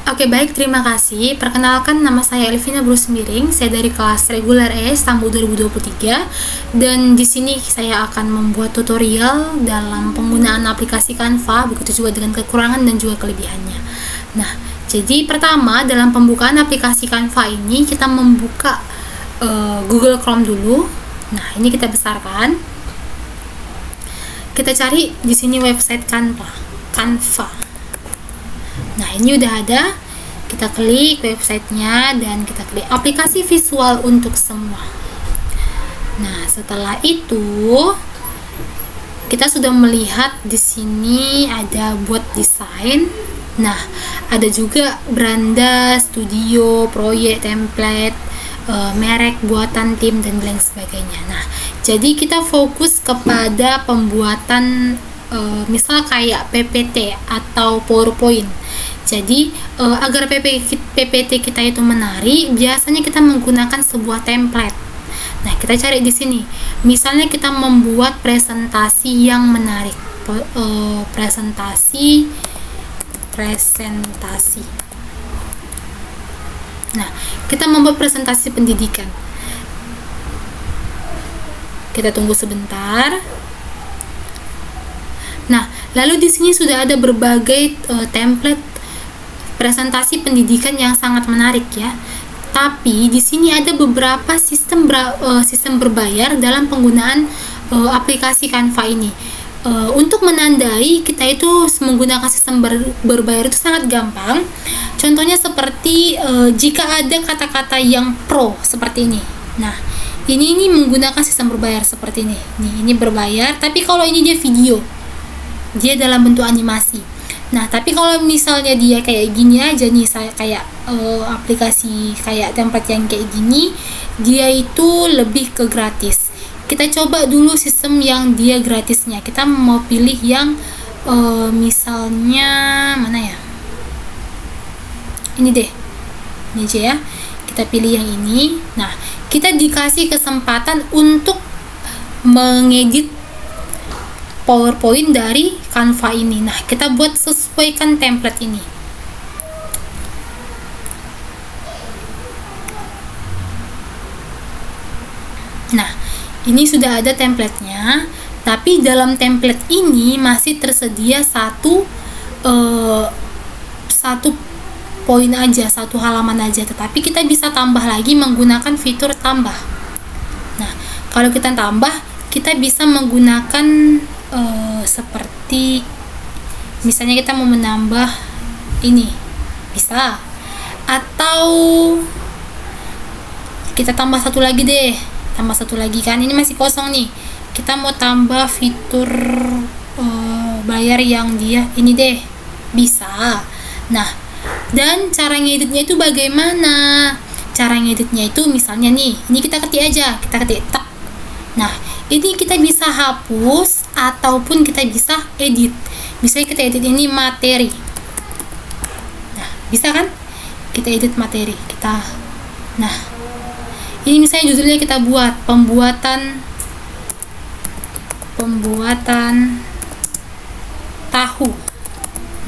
Oke, baik, terima kasih. Perkenalkan, nama saya Elvina Bruce Miring. Saya dari kelas reguler E Stambu 2023. Dan di sini saya akan membuat tutorial dalam penggunaan aplikasi Canva, begitu juga dengan kekurangan dan juga kelebihannya. Nah, jadi pertama dalam pembukaan aplikasi Canva ini kita membuka Google Chrome dulu. Nah, ini kita besarkan. Kita cari di sini website Canva. Nah, ini udah ada. Kita klik websitenya dan kita klik aplikasi visual untuk semua. Nah, setelah itu kita sudah melihat di sini ada buat desain. Nah, ada juga beranda, studio, proyek, template, merek, buatan tim, dan lain sebagainya. Nah, jadi kita fokus kepada pembuatan misal kayak PPT atau PowerPoint. Jadi agar PPT kita itu menarik, biasanya kita menggunakan sebuah template. Nah, kita cari di sini. Misalnya kita membuat presentasi yang menarik. Presentasi. Nah, kita membuat presentasi pendidikan. Kita tunggu sebentar. Nah, lalu di sini sudah ada berbagai template presentasi pendidikan yang sangat menarik ya. Tapi di sini ada beberapa sistem berbayar dalam penggunaan aplikasi Canva ini. Untuk menandai kita itu menggunakan sistem berbayar itu sangat gampang. Contohnya seperti jika ada kata-kata yang pro seperti ini. Nah, ini menggunakan sistem berbayar seperti ini. Nih, ini berbayar, tapi kalau ini dia video. Dia dalam bentuk animasi. Nah, tapi kalau misalnya dia kayak gini aja nih, saya kayak aplikasi kayak template yang kayak gini, dia itu lebih ke gratis. Kita coba dulu sistem yang dia gratisnya. Kita mau pilih yang misalnya mana ya? Ini deh. Ini aja ya. Kita pilih yang ini. Nah, kita dikasih kesempatan untuk mengedit PowerPoint dari Canva ini. Nah, kita buat sesuaikan template ini. Nah, ini sudah ada templatenya, tapi dalam template ini masih tersedia satu poin aja, satu halaman aja, tetapi kita bisa tambah lagi menggunakan fitur tambah. Nah, kalau kita tambah, kita bisa menggunakan seperti misalnya kita mau menambah ini bisa, atau kita tambah satu lagi deh, kan ini masih kosong nih, kita mau tambah fitur bayar yang dia ini deh, bisa. Nah, dan cara ngeditnya itu bagaimana? Cara ngeditnya itu misalnya nih, ini kita ketik aja, kita ketik tak. Nah, ini kita bisa hapus ataupun kita bisa edit. Misalnya kita edit ini materi. Nah, bisa kan? Kita edit materi. Nah, ini misalnya judulnya kita buat pembuatan tahu.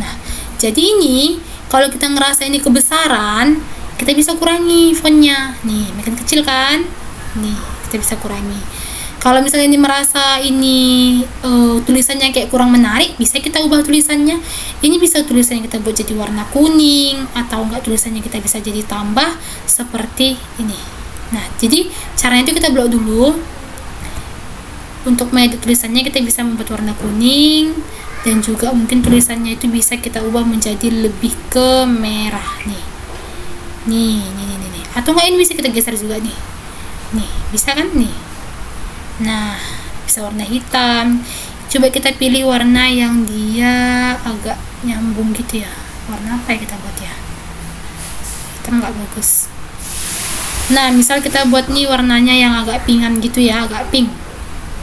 Nah, jadi ini kalau kita ngerasa ini kebesaran, kita bisa kurangi fontnya. Nih, makin kecil kan? Nih, kita bisa kurangi. Kalau misalnya ini merasa ini tulisannya kayak kurang menarik, bisa kita ubah tulisannya. Ini bisa tulisannya kita buat jadi warna kuning, atau enggak tulisannya kita bisa jadi tambah seperti ini. Nah, jadi caranya itu kita blok dulu. Untuk mengedit tulisannya kita bisa membuat warna kuning, dan juga mungkin tulisannya itu bisa kita ubah menjadi lebih ke merah nih. Nih. Atau enggak ini bisa kita geser juga nih. Nih, bisa kan nih. Nah, bisa warna hitam. Coba kita pilih warna yang dia agak nyambung gitu ya. Warna apa ya kita buat ya? Hitam nggak bagus. Nah, misal kita buat nih warnanya yang agak pinkan gitu ya, agak pink.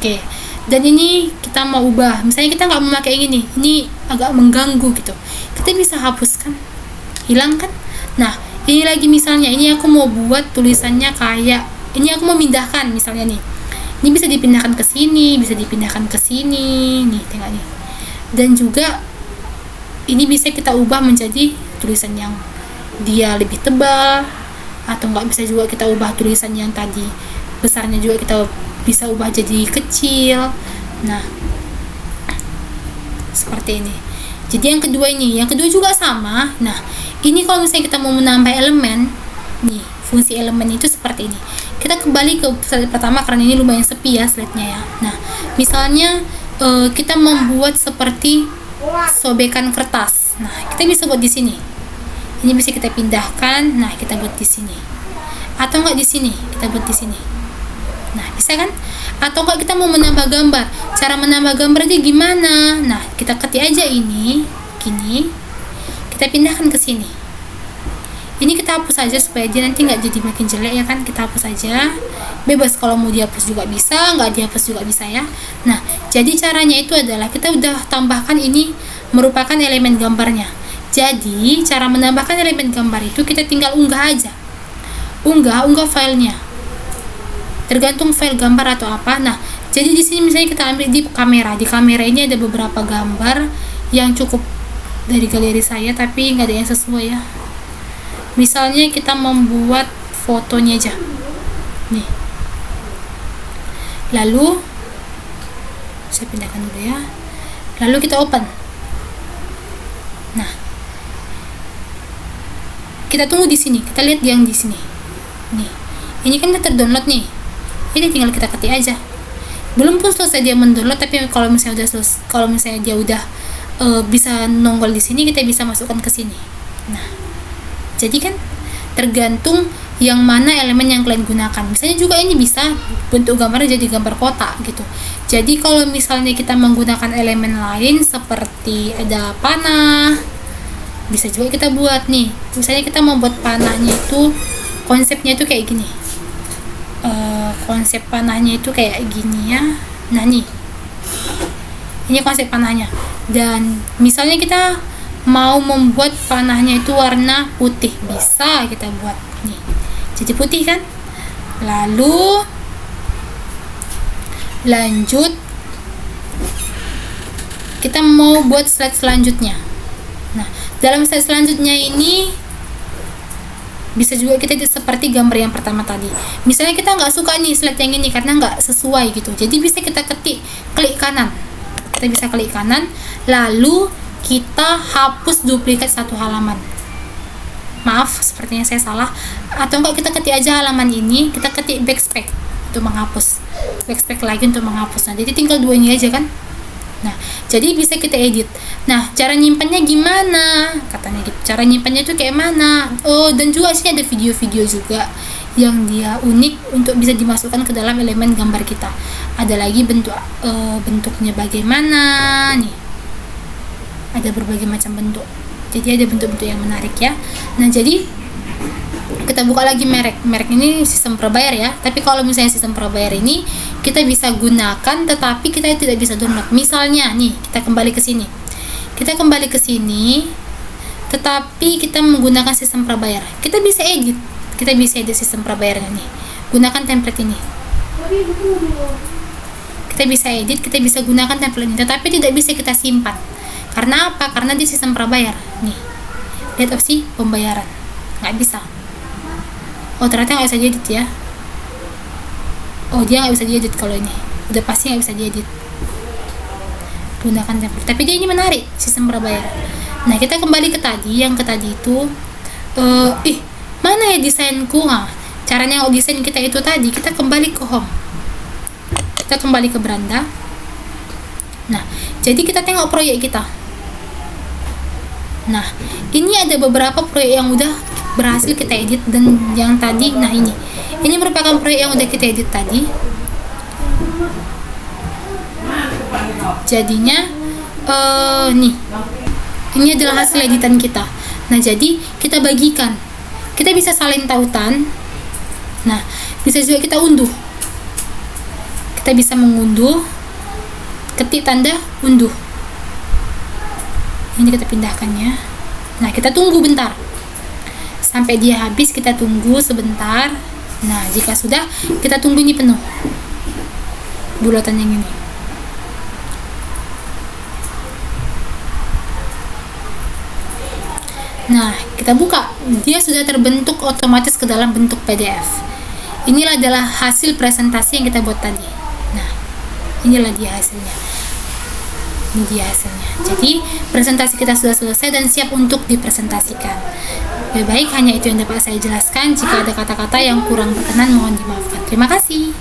Oke. Dan ini kita mau ubah. Misalnya kita nggak mau pakai yang ini agak mengganggu gitu. Kita bisa hapuskan, hilangkan. Nah, ini lagi misalnya, ini aku mau buat tulisannya kayak, ini aku mau pindahkan misalnya nih. Ini bisa dipindahkan ke sini, bisa dipindahkan ke sini. Nih, tengok nih. Dan juga ini bisa kita ubah menjadi tulisan yang dia lebih tebal, atau nggak bisa juga kita ubah tulisan yang tadi besarnya juga kita bisa ubah jadi kecil. Nah, seperti ini. Jadi yang kedua juga sama. Nah, ini kalau misalnya kita mau menambah elemen, nih fungsi elemen itu seperti ini. Kita kembali ke slide pertama karena ini lumayan sepi ya slide-nya ya. Nah, misalnya kita membuat seperti sobekan kertas. Nah, kita bisa buat di sini. Ini bisa kita pindahkan. Nah, kita buat di sini. Atau enggak di sini, kita buat di sini. Nah, bisa kan? Atau enggak kita mau menambah gambar. Cara menambah gambarnya gimana? Nah, kita ketik aja ini, gini. Kita pindahkan ke sini. Ini kita hapus aja supaya dia nanti nggak jadi makin jelek ya kan. Kita hapus aja. Bebas kalau mau dihapus juga bisa, nggak dihapus juga bisa ya. Nah, jadi caranya itu adalah kita udah tambahkan ini merupakan elemen gambarnya. Jadi, cara menambahkan elemen gambar itu kita tinggal unggah aja. Unggah filenya. Tergantung file gambar atau apa. Nah, jadi di sini misalnya kita ambil di kamera. Di kamera ini ada beberapa gambar yang cukup dari galeri saya, tapi nggak ada yang sesuai ya. Misalnya kita membuat fotonya aja. Nih. Lalu saya pindahkan dulu ya. Lalu kita open. Nah, kita tunggu di sini. Kita lihat yang di sini. Nih. Ini kan udah terdownload nih. Ini tinggal kita ketik aja. Belum pun selesai dia mendownload, tapi kalau misalnya dia udah bisa nongol di sini, kita bisa masukkan ke sini. Nah, jadi kan tergantung yang mana elemen yang kalian gunakan. Misalnya juga ini bisa bentuk gambarnya jadi gambar kotak gitu. Jadi kalau misalnya kita menggunakan elemen lain seperti ada panah, bisa juga kita buat nih. Misalnya kita mau buat panahnya itu konsepnya itu kayak gini. Konsep panahnya itu kayak gini ya. Nah nih, ini konsep panahnya. Dan misalnya kita mau membuat panahnya itu warna putih, bisa kita buat nih jadi putih kan. Lalu lanjut kita mau buat slide selanjutnya. Nah, dalam slide selanjutnya ini bisa juga kita seperti gambar yang pertama tadi. Misalnya kita nggak suka nih slide yang ini karena nggak sesuai gitu, jadi bisa kita klik kanan. Kita bisa klik kanan, lalu kita hapus duplikat satu halaman. Maaf, sepertinya saya salah. Atau enggak kita ketik aja halaman ini, kita ketik backspace untuk menghapus. Backspace lagi untuk menghapus. Nah, jadi tinggal dua ini aja kan. Nah, jadi bisa kita edit. Nah, cara nyimpannya gimana? Katanya gitu. Cara nyimpannya itu kayak mana? Oh, dan juga sih ada video-video juga yang dia unik untuk bisa dimasukkan ke dalam elemen gambar kita. Ada lagi bentuknya bagaimana nih. Ada berbagai macam bentuk. Jadi ada bentuk-bentuk yang menarik ya. Nah, jadi kita buka lagi merek ini sistem prabayar ya. Tapi kalau misalnya sistem prabayar ini kita bisa gunakan tetapi kita tidak bisa download. Misalnya nih, kita kembali ke sini tetapi kita menggunakan sistem prabayar. Kita bisa edit sistem prabayarnya nih, gunakan template ini. Kita bisa edit, kita bisa gunakan template ini, tetapi tidak bisa kita simpan. Karena apa? Karena di sistem prabayar nih, lihat opsi pembayaran, nggak bisa. Oh, ternyata nggak bisa diedit ya. Oh, dia nggak bisa diedit. Kalau ini udah pasti nggak bisa diedit. Gunakan template. Tapi dia ini menarik, sistem prabayar. Nah, kita kembali ke tadi. Yang ke tadi itu mana ya desainku? Nah, caranya desain kita itu tadi, kita kembali ke home, kita kembali ke beranda. Nah, jadi kita tengok proyek kita. Nah, ini ada beberapa proyek yang udah berhasil kita edit, dan yang tadi, nah ini merupakan proyek yang udah kita edit tadi. Jadinya nih, ini adalah hasil editan kita. Nah, jadi kita bagikan, kita bisa salin tautan. Nah, bisa juga kita unduh. Kita bisa mengunduh, ketik tanda unduh. Ini kita pindahkan ya. Nah, kita tunggu bentar sampai dia habis. Kita tunggu sebentar. Nah, jika sudah, kita tunggu ini penuh bulatan yang ini. Nah, kita buka, dia sudah terbentuk otomatis ke dalam bentuk PDF. Inilah adalah hasil presentasi yang kita buat tadi. Nah, inilah dia hasilnya. Ini dia hasilnya. Jadi, presentasi kita sudah selesai dan siap untuk dipresentasikan. Baik, hanya itu yang dapat saya jelaskan. Jika ada kata-kata yang kurang berkenan, mohon dimaafkan. Terima kasih.